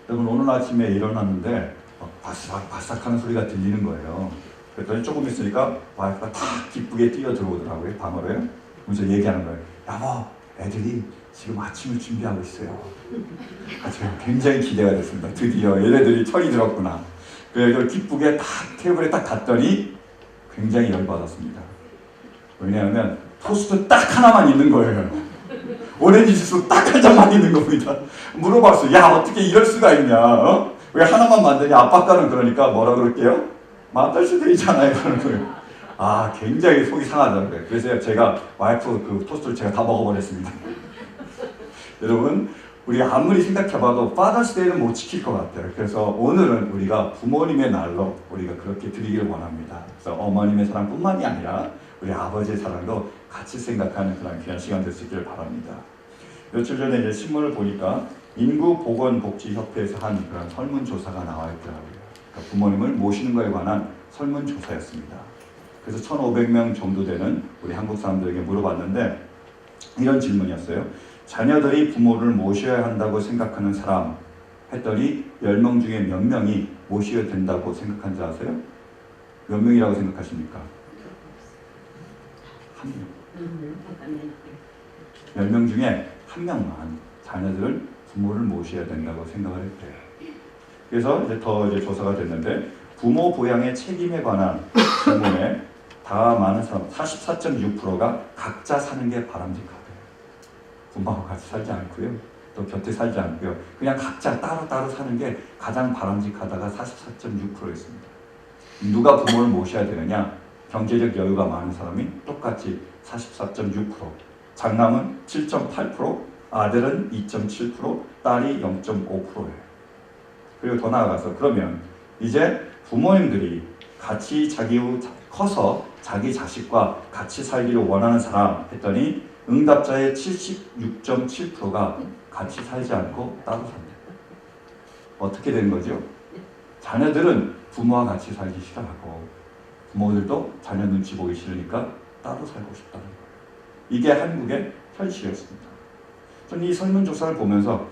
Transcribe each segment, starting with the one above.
여러분 오늘 아침에 일어났는데 바삭바삭 하는 소리가 들리는 거예요. 그랬더니 조금 있으니까 와이프가 탁 기쁘게 뛰어 들어오더라고요. 방으로요. 그래서 얘기하는 거예요. 여보, 애들이 지금 아침을 준비하고 있어요. 제가 굉장히 기대가 됐습니다. 드디어 얘네들이 철이 들었구나. 그래서 기쁘게 딱 테이블에 딱 갔더니 굉장히 열받았습니다. 왜냐하면 토스트 딱 하나만 있는 거예요. 오렌지 주스 딱 한 잔만 있는 겁니다. 물어봤어요. 야, 어떻게 이럴 수가 있냐? 어? 왜 하나만 만드냐? 아빠가는 그러니까 뭐라 그럴게요? 만들 때 있잖아요. 그러는 거예요. 아, 굉장히 속이 상하더라고요. 그래서 제가 와이프 그 토스트를 제가 다 먹어버렸습니다. 여러분, 우리 아무리 생각해봐도 파더스데이는 못 지킬 것 같아요. 그래서 오늘은 우리가 부모님의 날로 우리가 그렇게 드리기를 원합니다. 그래서 어머님의 사랑뿐만이 아니라 우리 아버지의 사랑도 같이 생각하는 그런 귀한 시간 될 수 있기를 바랍니다. 며칠 전에 이제 신문을 보니까 인구보건복지협회에서 한 그런 설문조사가 나와 있더라고요. 그러니까 부모님을 모시는 것에 관한 설문조사였습니다. 그래서 1,500명 정도 되는 우리 한국 사람들에게 물어봤는데 이런 질문이었어요. 자녀들이 부모를 모셔야 한다고 생각하는 사람 했더니 10명 중에 몇 명이 모셔야 된다고 생각한지 아세요? 몇 명이라고 생각하십니까? 한 명. 10명 중에 한 명만 자녀들을 부모를 모셔야 된다고 생각을 했대요. 그래서 이제 조사가 됐는데 부모 보양의 책임에 관한 질문에 다 많은 사람 44.6%가 각자 사는 게 바람직하대요. 부모하고 같이 살지 않고요. 또 곁에 살지 않고요. 그냥 각자 따로따로 사는 게 가장 바람직하다가 44.6%였습니다. 누가 부모를 모셔야 되느냐? 경제적 여유가 많은 사람이 똑같이 44.6%, 장남은 7.8%, 아들은 2.7%, 딸이 0.5%예요. 그리고 더 나아가서 그러면 이제 부모님들이 같이 커서 자기 자식과 같이 살기를 원하는 사람 했더니 응답자의 76.7%가 같이 살지 않고 따로 산대요. 어떻게 된 거죠? 자녀들은 부모와 같이 살기 싫어하고 부모들도 자녀 눈치 보기 싫으니까 따로 살고 싶다는 거예요. 이게 한국의 현실이었습니다. 저는 이 설문조사를 보면서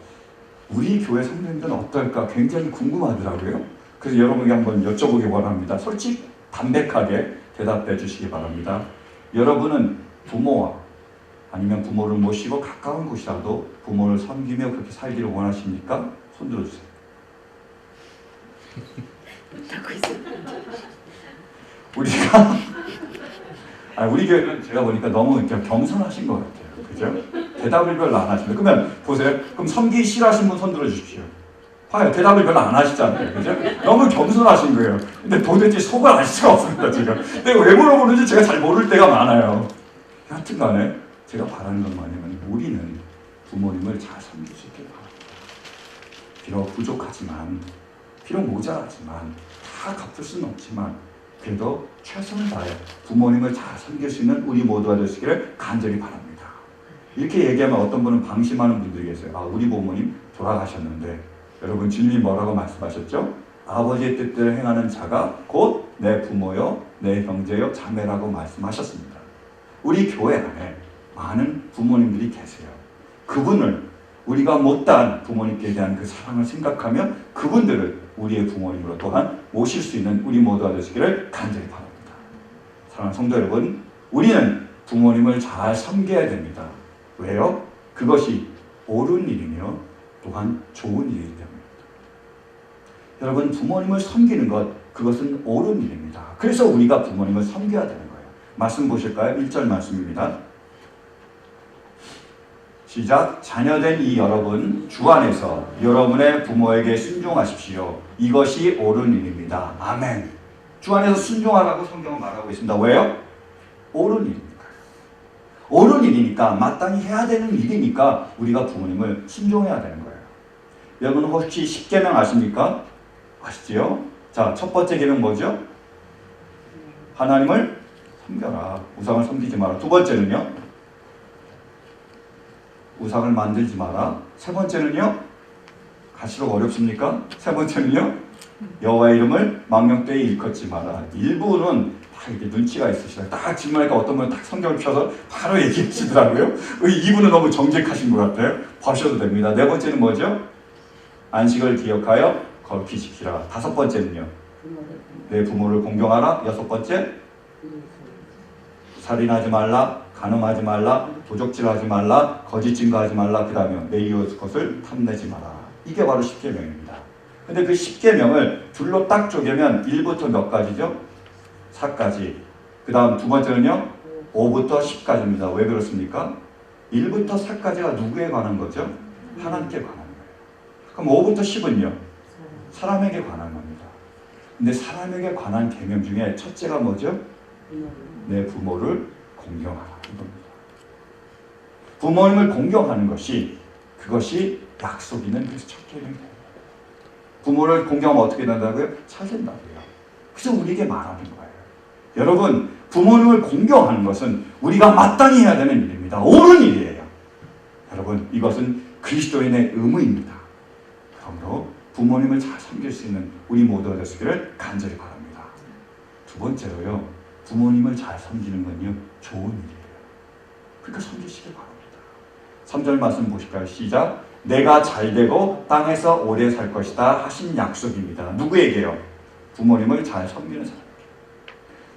우리 교회 성도님들은 어떨까 굉장히 궁금하더라고요. 그래서 여러분에게 한번 여쭤보기 원합니다. 솔직히 담백하게 대답해 주시기 바랍니다. 여러분은 부모와 아니면 부모를 모시고 가까운 곳이라도 부모를 섬기며 그렇게 살기를 원하십니까? 손 들어주세요. 우리 교회는 제가 보니까 너무 겸손하신 것 같아요. 그죠? 대답을 별로 안 하십니다. 그러면 보세요. 그럼 섬기기 싫어하신 분 손 들어주십시오. 봐요. 대답을 별로 안 하시잖아요. 그죠? 너무 겸손하신 거예요. 근데 도대체 속을 알 수가 없습니다. 지금. 내가 왜 물어보는지 제가 잘 모를 때가 많아요. 하여튼 간에 제가 바라는 건 뭐냐면 우리는 부모님을 잘 섬길 수 있길 바랍니다. 비록 부족하지만, 비록 모자라지만, 다 갚을 수는 없지만 그래도 최선을 다해 부모님을 잘 섬길 수 있는 우리 모두가 되시기를 간절히 바랍니다. 이렇게 얘기하면 어떤 분은 방심하는 분들이 계세요. 아, 우리 부모님 돌아가셨는데 여러분 주님이 뭐라고 말씀하셨죠? 아버지의 뜻대로 행하는 자가 곧 내 부모요, 내 형제요, 자매라고 말씀하셨습니다. 우리 교회 안에 많은 부모님들이 계세요. 그분을 우리가 못다한 부모님께 대한 그 사랑을 생각하며 그분들을 우리의 부모님으로 또한 모실 수 있는 우리 모두가 되시기를 간절히 바랍니다. 사랑하는 성도 여러분, 우리는 부모님을 잘 섬겨야 됩니다. 왜요? 그것이 옳은 일이며 또한 좋은 일이기 때문입니다. 여러분, 부모님을 섬기는 것, 그것은 옳은 일입니다. 그래서 우리가 부모님을 섬겨야 되는 거예요. 말씀 보실까요? 1절 말씀입니다. 시작. 자녀된 이 여러분, 주 안에서 여러분의 부모에게 순종하십시오. 이것이 옳은 일입니다. 아멘. 주 안에서 순종하라고 성경은 말하고 있습니다. 왜요? 옳은 일입니다. 옳은 일이니까, 마땅히 해야 되는 일이니까 우리가 부모님을 순종해야 되는 거예요. 여러분 혹시 10계명 아십니까? 아시지요? 자, 첫 번째 계명 뭐죠? 하나님을 섬겨라. 우상을 섬기지 마라. 두 번째는요? 우상을 만들지 마라. 세 번째는요? 갈수록 어렵습니까? 세 번째는요? 여호와의 이름을 망령되이 일컫지 마라. 일부는 다 이렇게 눈치가 있으시다. 딱 질문하니까 어떤 분은 딱 성경을 펴서 바로 얘기하시더라고요. 이분은 너무 정직하신 것 같아요. 봐셔도 됩니다. 네 번째는 뭐죠? 안식을 기억하여 거룩히 지키라. 5번째는요. 내 부모를 공경하라. 6번째, 살인하지 말라, 간음하지 말라, 도적질하지 말라, 거짓 증거하지 말라. 그 다음에 내 이웃 것을 탐내지 마라. 이게 바로 10계명입니다. 근데 그 10계명을 둘로 딱 쪼개면 1부터 몇 가지죠? 4까지. 그 다음 두 번째는요, 5부터 10까지입니다. 왜 그렇습니까? 1부터 4까지가 누구에 관한 거죠? 하나님께 관한 거예요. 그럼 5부터 10은요? 사람에게 관한 겁니다. 근데 사람에게 관한 계명 중에 첫째가 뭐죠? 내 부모를 공경하라는 겁니다. 부모님을 공경하는 것이, 그것이 약속 있는 그래서 첫 계명이 됩니다. 부모를 공경하면 어떻게 된다고요? 잘 된다고요. 그래서 우리에게 말하는 거예요. 여러분, 부모님을 공경하는 것은 우리가 마땅히 해야 되는 일입니다. 옳은 일이에요. 여러분, 이것은 그리스도인의 의무입니다. 그러므로 부모님을 잘 섬길 수 있는 우리 모두가 되시기를 간절히 바랍니다. 두 번째로요, 부모님을 잘 섬기는 건요, 좋은 일이에요. 그러니까 섬기시길 바랍니다. 3절 말씀 보실까요? 시작. 내가 잘되고 땅에서 오래 살 것이다 하신 약속입니다. 누구에게요? 부모님을 잘 섬기는 사람에게.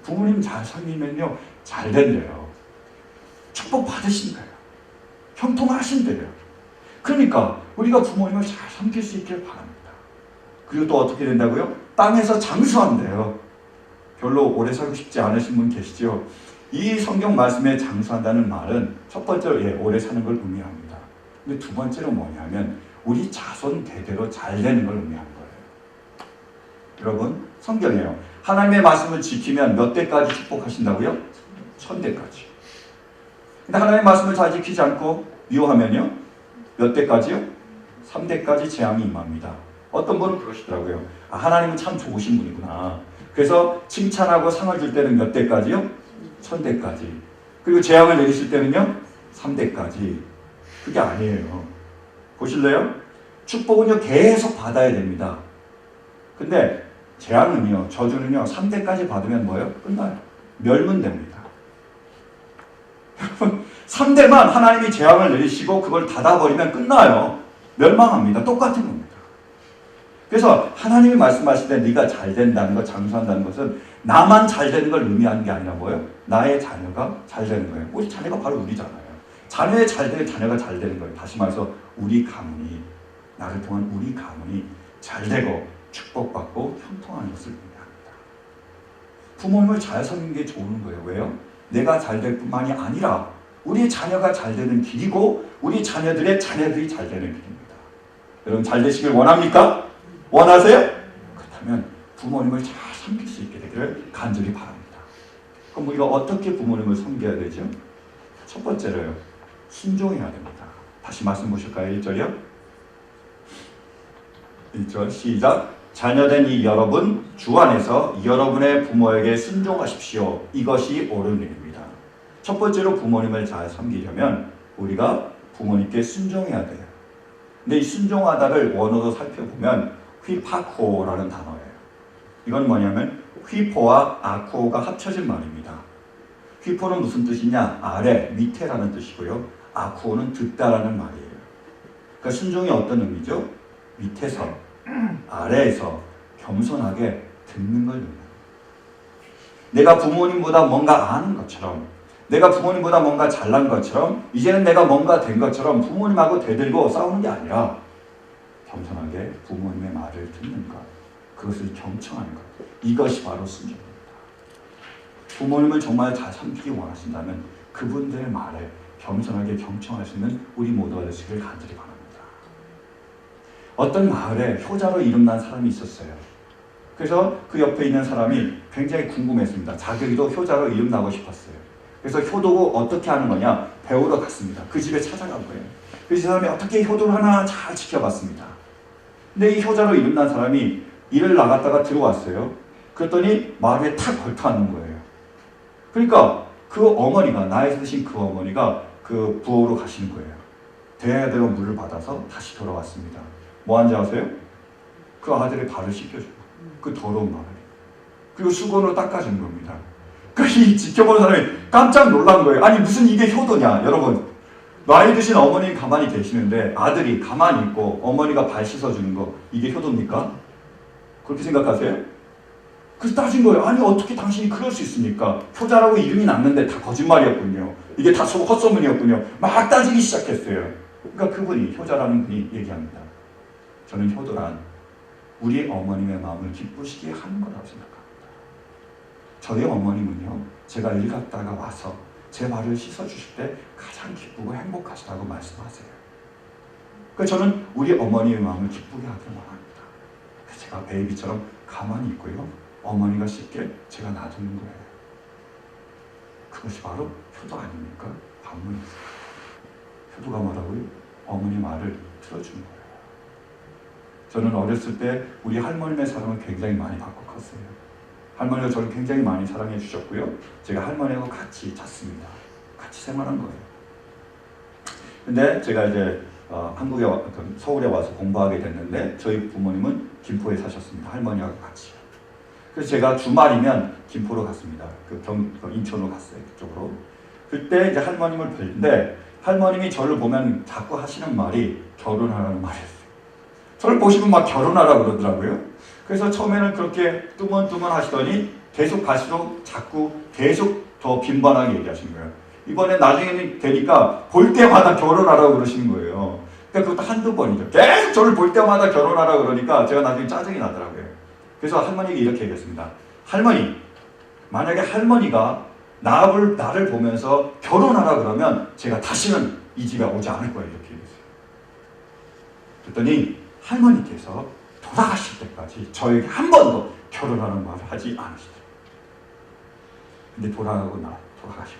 부모님 잘 섬기면요, 잘 된대요. 축복 받으신대요. 형통하신대요. 그러니까 우리가 부모님을 잘 섬길 수 있길 바랍니다. 그리고 또 어떻게 된다고요? 땅에서 장수한대요. 별로 오래 살고 싶지 않으신 분 계시죠? 이 성경 말씀에 장수한다는 말은 첫 번째로 오래 사는 걸 의미합니다. 근데 두 번째로 뭐냐면 우리 자손 대대로 잘 되는 걸 의미하는 거예요. 여러분, 성경이에요. 하나님의 말씀을 지키면 몇 대까지 축복하신다고요? 1000대까지. 근데 하나님의 말씀을 잘 지키지 않고 미워하면요? 몇 대까지요? 3대까지 재앙이 임합니다. 어떤 분은 그러시더라고요. 하나님은 참 좋으신 분이구나. 그래서 칭찬하고 상을 줄 때는 몇 대까지요? 1000대까지. 그리고 재앙을 내리실 때는요? 3대까지. 그게 아니에요. 보실래요? 축복은요, 계속 받아야 됩니다. 근데 재앙은요, 저주는요, 3대까지 받으면 뭐예요? 끝나요. 멸문됩니다. 여러분, 3대만 하나님이 재앙을 내리시고 그걸 닫아버리면 끝나요. 멸망합니다. 똑같은 겁니다. 그래서 하나님이 말씀하실 때 네가 잘 된다는 것, 장수한다는 것은 나만 잘 되는 걸 의미하는 게 아니라 뭐예요? 나의 자녀가 잘 되는 거예요. 우리 자녀가 바로 우리잖아요. 자녀의 잘 되는 자녀가 잘 되는 거예요. 다시 말해서 우리 가문이, 나를 통한 우리 가문이 잘 되고 축복받고 형통하는 것을 의미합니다. 부모님을 잘 섬기는 게 좋은 거예요. 왜요? 내가 잘 될 뿐만이 아니라 우리 자녀가 잘 되는 길이고 우리 자녀들의 자녀들이 잘 되는 길입니다. 여러분, 잘 되시길 원합니까? 원하세요? 그렇다면 부모님을 잘 섬길 수 있게 되기를 간절히 바랍니다. 그럼 우리가 어떻게 부모님을 섬겨야 되죠? 첫 번째로요, 순종해야 됩니다. 다시 말씀 보실까요? 1절이요? 1절 시작. 자녀된 이 여러분, 주 안에서 여러분의 부모에게 순종하십시오. 이것이 옳은 일입니다. 첫 번째로 부모님을 잘 섬기려면 우리가 부모님께 순종해야 돼요. 근데 이 순종하다를 원어로 살펴보면 휘파코라는 단어예요. 이건 뭐냐면 휘포와 아코가 합쳐진 말입니다. 휘포는 무슨 뜻이냐? 아래, 밑에라는 뜻이고요. 아코는 듣다라는 말이에요. 그러니까 순종이 어떤 의미죠? 밑에서, 아래에서 겸손하게 듣는 걸 의미합니다. 내가 부모님보다 뭔가 아는 것처럼, 내가 부모님보다 뭔가 잘난 것처럼, 이제는 내가 뭔가 된 것처럼 부모님하고 대들고 싸우는 게 아니라 겸손하게 부모님의 말을 듣는 것, 그것을 경청하는 것, 이것이 바로 순종입니다. 부모님을 정말 잘 섬기기 원하신다면 그분들의 말에 겸손하게 경청할 수 있는 우리 모두가 되시길 간절히 바랍니다. 어떤 마을에 효자로 이름난 사람이 있었어요. 그래서 그 옆에 있는 사람이 굉장히 궁금했습니다. 자기도 효자로 이름나고 싶었어요. 그래서 효도고 어떻게 하는 거냐? 배우러 갔습니다. 그 집에 찾아간 거예요. 그래서 이 사람이 어떻게 효도를 하나 잘 지켜봤습니다. 근데 이 효자로 이름난 사람이 일을 나갔다가 들어왔어요. 그랬더니 마을에 탁 걸터앉는 거예요. 그러니까 그 어머니가, 나이 드신 그 어머니가 그 부엌으로 가시는 거예요. 대대로 물을 받아서 다시 돌아왔습니다. 뭐 하는지 아세요? 그 아들의 발을 씻겨주고, 그 더러운 발을. 그리고 수건으로 닦아주는 겁니다. 그 이 지켜보는 사람이 깜짝 놀란 거예요. 아니 무슨 이게 효도냐, 여러분. 나이 드신 어머니 가만히 계시는데 아들이 가만히 있고 어머니가 발 씻어주는 거, 이게 효도입니까? 그렇게 생각하세요? 그래서 따진 거예요. 아니 어떻게 당신이 그럴 수 있습니까? 효자라고 이름이 났는데 다 거짓말이었군요. 이게 다 헛소문이었군요. 막 따지기 시작했어요. 그러니까 그분이, 효자라는 분이 얘기합니다. 저는 효도란 우리 어머님의 마음을 기쁘시게 하는 거라고 생각합니다. 저희 어머님은요, 제가 일 갔다가 와서 제 발을 씻어주실 때 가장 기쁘고 행복하시다고 말씀하세요. 그래서 저는 우리 어머니의 마음을 기쁘게 하길 원합니다. 제가 베이비처럼 가만히 있고요, 어머니가 씻게 제가 놔두는 거예요. 그것이 바로 효도 아닙니까? 반문이죠. 효도가 뭐라고요? 어머니 말을 들어주는 거예요. 저는 어렸을 때 우리 할머님의 사랑을 굉장히 많이 받고 컸어요. 할머니가 저를 굉장히 많이 사랑해 주셨고요. 제가 할머니하고 같이 잤습니다. 같이 생활한 거예요. 근데 제가 이제 한국에 서울에 와서 공부하게 됐는데 저희 부모님은 김포에 사셨습니다. 할머니하고 같이. 그래서 제가 주말이면 김포로 갔습니다. 인천으로 갔어요. 그쪽으로. 그때 이제 할머님을 뵀는데 할머님이 저를 보면 자꾸 하시는 말이 결혼하라는 말이었어요. 저를 보시면 막 결혼하라고 그러더라고요. 그래서 처음에는 그렇게 뚜먼뚜먼 하시더니 계속 갈수록 자꾸 계속 더 빈번하게 얘기하시는 거예요. 이번에 나중에는 되니까 볼 때마다 결혼하라고 그러시는 거예요. 그러니까 그것도 한두 번이죠. 계속 저를 볼 때마다 결혼하라고 그러니까 제가 나중에 짜증이 나더라고요. 그래서 할머니에게 이렇게 얘기했습니다. 할머니, 만약에 할머니가 나를 보면서 결혼하라 그러면 제가 다시는 이 집에 오지 않을 거예요. 이렇게 얘기했어요. 그랬더니 할머니께서 돌아가실 때까지 저에게 한 번도 결혼하는 말을 하지 않으시더라고요. 근데 돌아가시고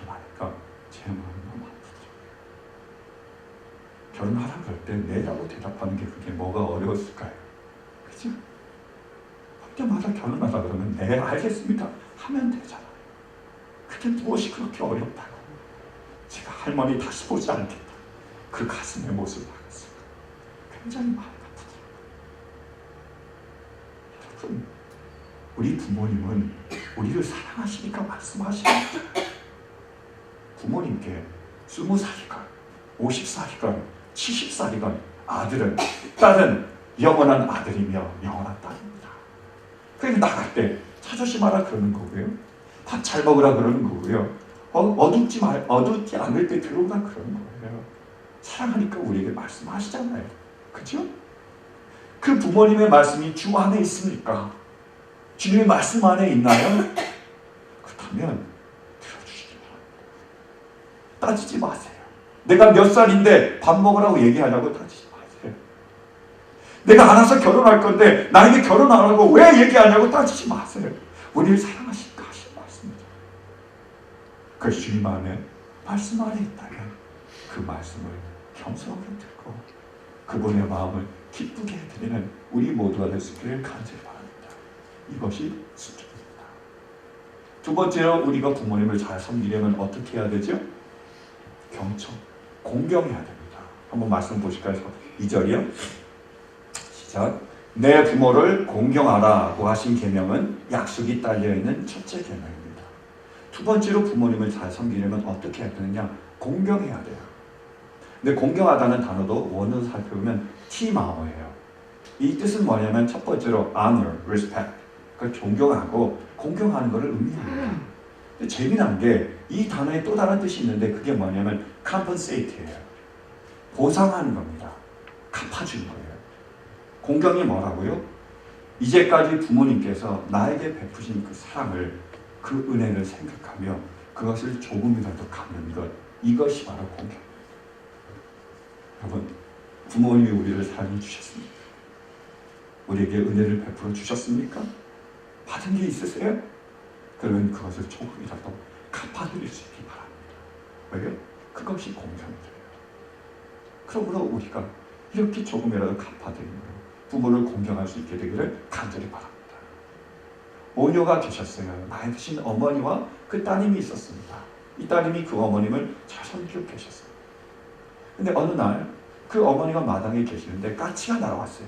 나니까 제 마음이 너무 아프더라고요. 결혼하라 그럴 때 네라고 대답하는 게 그게 뭐가 어려웠을까요? 그죠? 그때마다 결혼하라 그러면 네 알겠습니다 하면 되잖아요. 그게 무엇이 그렇게 어렵다고. 제가 할머니 다시 보지 않겠다. 그 가슴의 모습을 알았어요. 굉장히 마음이 아프더라고요. 여러분, 우리 부모님은 우리를 사랑하시니까 말씀하시는 거예요. 부모님께 20살이건 50살이건 70살이건 아들은, 딸은 영원한 아들이며 영원한 딸입니다. 그래서 나갈 때 차조시 마라 그러는 거고요. 밥 잘 먹으라 그러는 거고요. 어둡지 않을 때 들어오라 그러는 거예요. 사랑하니까 우리에게 말씀하시잖아요. 그죠? 그 부모님의 말씀이 주 안에 있습니까? 주님의 말씀 안에 있나요? 그렇다면 들어주시기 바랍니다. 따지지 마세요. 내가 몇 살인데 밥 먹으라고 얘기하냐고 따지지 마세요. 내가 알아서 결혼할 건데 나에게 결혼 안 하고 왜 얘기하냐고 따지지 마세요. 우리를 사랑하실까 하신 말씀이죠. 그 주님 안에 말씀 안에 있다면 그 말씀을 겸손하게 듣고 그분의 마음을 기쁘게 해드리는 우리 모두가 될 수 있기를 간절히 바랍니다. 이것이 순종입니다. 두 번째로 우리가 부모님을 잘 섬기려면 어떻게 해야 되죠? 경청, 공경해야 됩니다. 한번 말씀 보실까요? 2절이요. 시작. 내 부모를 공경하라고 하신 계명은 약속이 딸려있는 첫째 계명입니다. 두 번째로 부모님을 잘 섬기려면 어떻게 해야 되느냐? 공경해야 돼요. 근데 공경하다는 단어도 원어로 살펴보면 티마어예요. 이 뜻은 뭐냐면 첫 번째로 honor, respect, 그러니까 존경하고 공경하는 것을 의미합니다. 근데 재미난 게 이 단어에 또 다른 뜻이 있는데 그게 뭐냐면 compensate예요. 보상하는 겁니다. 갚아주는 거예요. 공경이 뭐라고요? 이제까지 부모님께서 나에게 베푸신 그 사랑을, 그 은혜를 생각하며 그것을 조금이라도 갚는 것, 이것이 바로 공경입니다. 여러분, 부모님이 우리를 사랑해 주셨습니까? 우리에게 은혜를 베풀어 주셨습니까? 받은 게 있으세요? 그러면 그것을 조금이라도 갚아드릴 수 있기 바랍니다. 왜요? 그것이 공경이에요. 그러므로 우리가 이렇게 조금이라도 갚아드리는 것, 부모를 공경할 수 있게 되기를 간절히 바랍니다. 오녀가 계셨어요. 나이 드신 어머니와 그 따님이 있었습니다. 이 따님이 그 어머님을 잘 섬기고 계셨어요. 근데 어느 날 그 어머니가 마당에 계시는데 까치가 날아왔어요.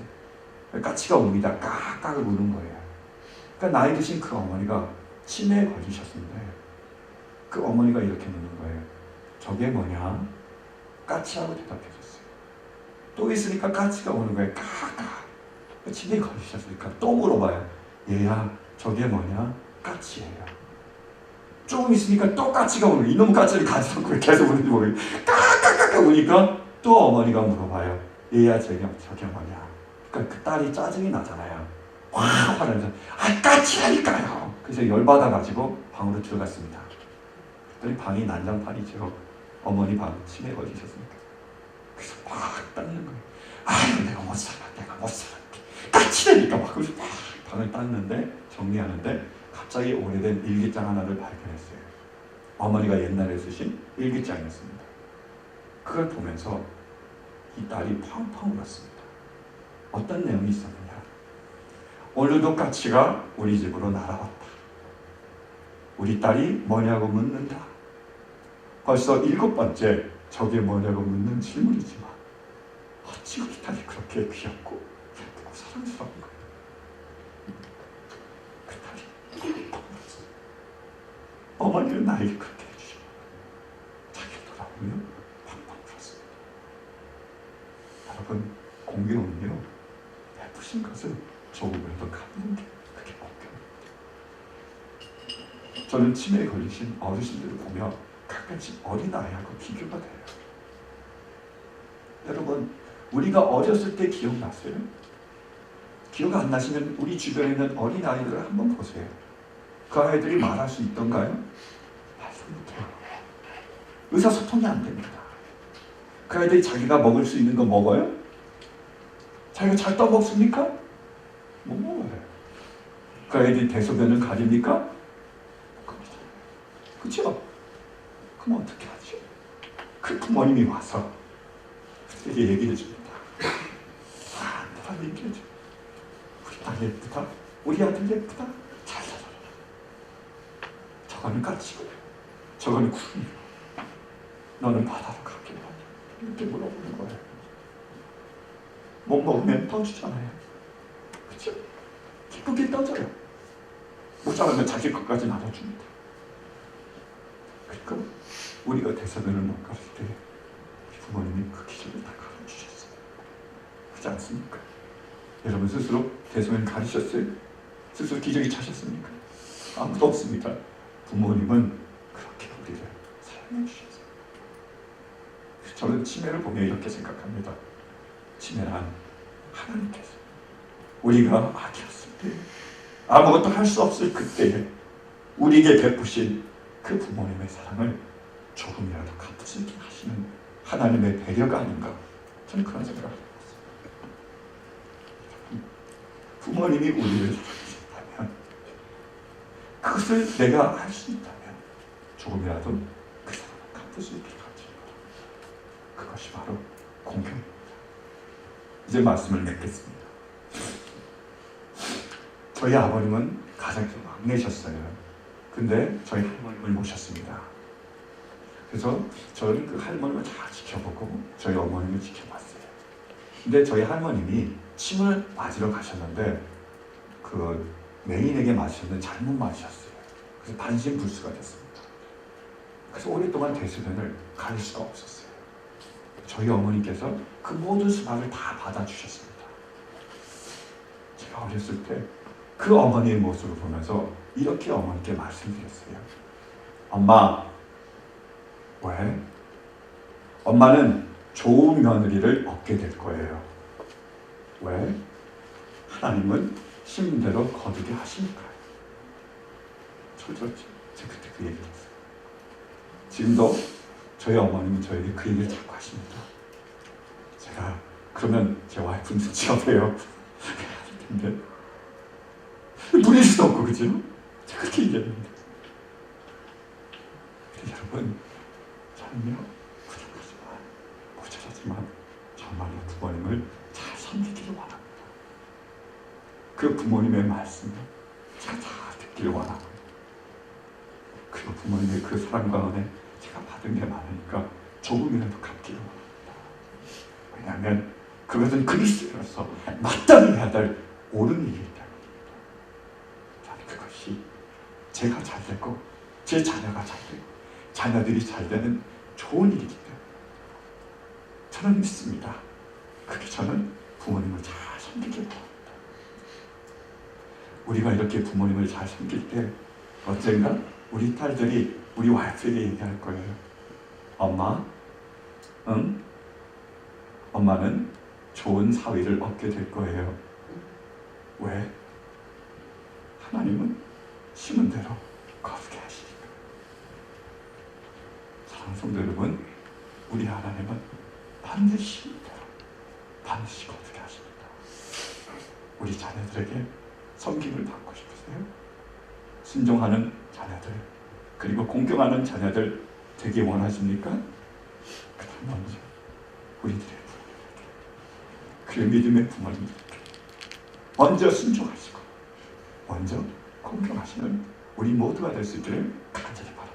까치가 웁니다. 깍깍 우는 거예요. 그러니까 나이 드신 그 어머니가 치매에 걸리셨는데 그 어머니가 이렇게 묻는 거예요. 저게 뭐냐? 까치라고 대답해줬어요. 또 있으니까 까치가 오는 거예요. 까까. 침에 걸리셨으니까 또 물어봐요. 얘야, 저게 뭐냐? 까치예요. 조금 있으니까 또 까치가 오는 거예요. 이놈 까치를 가지 않고 계속 우는지 모르겠어요. 까까까까 우니까 또 어머니가 물어봐요. 얘야, 저게 뭐냐? 그러니까 그 딸이 짜증이 나잖아요. 확 화를 내서 까치라니까요. 그래서 열받아가지고 방으로 들어갔습니다. 그랬더니 방이 난장판이죠. 어머니 방 침에 걸리셨으니까. 그래서 막 닦는 거예요. 아유, 내가 못 살아. 까치라니까 막 그래서 막 방을 닦는데, 정리하는데 갑자기 오래된 일기장 하나를 발견했어요. 어머니가 옛날에 쓰신 일기장이었습니다. 그걸 보면서 이 딸이 펑펑 울었습니다. 어떤 내용이 있었느냐? 오늘도 까치가 우리 집으로 날아왔다. 우리 딸이 뭐냐고 묻는다. 벌써 7번째 저게 뭐냐고 묻는 질문이지만 어찌 우리 딸이 그렇게 귀엽고 예쁘고 사랑스러운 거예요. 그 딸이 어머니는 나에게 그렇게 해주시고 자기가 돌아오면 팡팡 울었습니다. 여러분, 공경은요, 예쁘신 것을 조금이라도 갚는 게 그게 공경입니다. 저는 치매에 걸리신 어르신들을 보며 가끔씩 어린아이하고 비교가 돼요. 여러분, 우리가 어렸을 때 기억나세요? 기억 안 나시면 우리 주변에 있는 어린아이들을 한번 보세요. 그 아이들이 말할 수 있던가요? 말씀 못해요. 의사소통이 안 됩니다. 그 아이들이 자기가 먹을 수 있는 거 먹어요? 자기가 잘 떠먹습니까? 못 먹어요. 그 아이들이 대소변을 가립니까? 그렇죠? 그럼 어떻게 하지? 그 부모님이 와서 그렇게 얘기해 줍니다. 나랑 얘기해 줘. 우리 딸 예쁘다. 우리 아들 예쁘다. 잘 살아라. 저거는 까치고 저거는 구름이고 너는 바다로 가기로 하냐. 이렇게 물어보는 거예요. 못 먹으면 떠주잖아요. 그렇죠? 기쁘게 떠줘요. 모자라면 자기 것까지 나눠줍니다. 그러니까 우리가 대소변을 못 가릴 때 부모님이 그 기적을 다 가르쳐주셨어요. 그렇지 않습니까? 여러분 스스로 대소변 가르쳤어요? 스스로 기적이 차셨습니까? 아무도 없습니다. 부모님은 그렇게 우리를 사랑해 주셨어요. 저는 치매를 보며 이렇게 생각합니다. 치매란 하나님께서 우리가 아기였을 때 아무것도 할 수 없을 그때에 우리에게 베푸신 그 부모님의 사랑을 조금이라도 갚을 수 있게 하시는 하나님의 배려가 아닌가, 저는 그런 생각을 해봤습니다. 부모님이 우리를 사랑하셨다면, 그것을 내가 할 수 있다면 조금이라도 그 사랑을 갚을 수 있게 가르치는 것, 그것이 바로 공경입니다. 이제 말씀을 맺겠습니다. 저희 아버님은 가장 막내셨어요. 근데 저희 할머님을 모셨습니다. 그래서 저는 그 할머님을 잘 지켜보고 저희 어머님을 지켜봤어요. 근데 저희 할머님이 침을 맞으러 가셨는데 그 맹인에게 맞으셨는데 잘못 맞으셨어요. 그래서 반신불수가 됐습니다. 그래서 오랫동안 대소변을 가릴 수가 없었어요. 저희 어머니께서 그 모든 수박을 다 받아주셨습니다. 제가 어렸을 때 그 어머니의 모습을 보면서 이렇게 어머니께 말씀드렸어요. 엄마, 왜? 엄마는 좋은 며느리를 얻게 될 거예요. 왜? 하나님은 심대로 거두게 하시니까요. 철저했죠. 제가 그때 그 얘기를 했어요. 지금도 저희 어머님은 저에게 그 얘기를 자꾸 하십니다. 제가 그러면 제 와이프는 눈치가 돼요. 근데 누릴 수도 없고, 그죠? 제가 그렇게 얘기했는데. 근데 여러분, 저는요, 부족하지만, 모자라지만, 정말로 부모님을 잘 섬기기를 원합니다. 그 부모님의 말씀을 제가 다 듣기를 원하고, 그리고 부모님의 그 사랑과 은혜 제가 받은 게 많으니까 조금이라도 갚기를 원합니다. 왜냐하면 그것은 그리스도로서 마땅히 해야 될 옳은 일이기 때문입니다. 저는 그것이 제가 잘 되고 제 자녀가 잘 되고 자녀들이 잘 되는 좋은 일이기 때문에 저는 믿습니다. 그렇게 저는 부모님을 잘 섬기길 바랍니다. 우리가 이렇게 부모님을 잘 섬길 때 언젠가 우리 딸들이 우리 와이프에게 얘기할 거예요. 엄마, 응? 엄마는 좋은 사위를 얻게 될 거예요. 왜? 하나님은 심은 대로 거두게 하시니까. 사랑하는 성도 여러분, 우리 하나님은 반드시 심은 대로 반드시 거두게 하십니다. 우리 자녀들에게 섬김을 받고 싶으세요? 순종하는 자녀들, 그리고 공경하는 자녀들 되게 원하십니까? 그럼 먼저 우리들의 부모님에게, 그 믿음의 부모님에게 먼저 순종하시고 먼저 공경하시는 우리 모두가 될 수 있기를 간절히 바랍니다.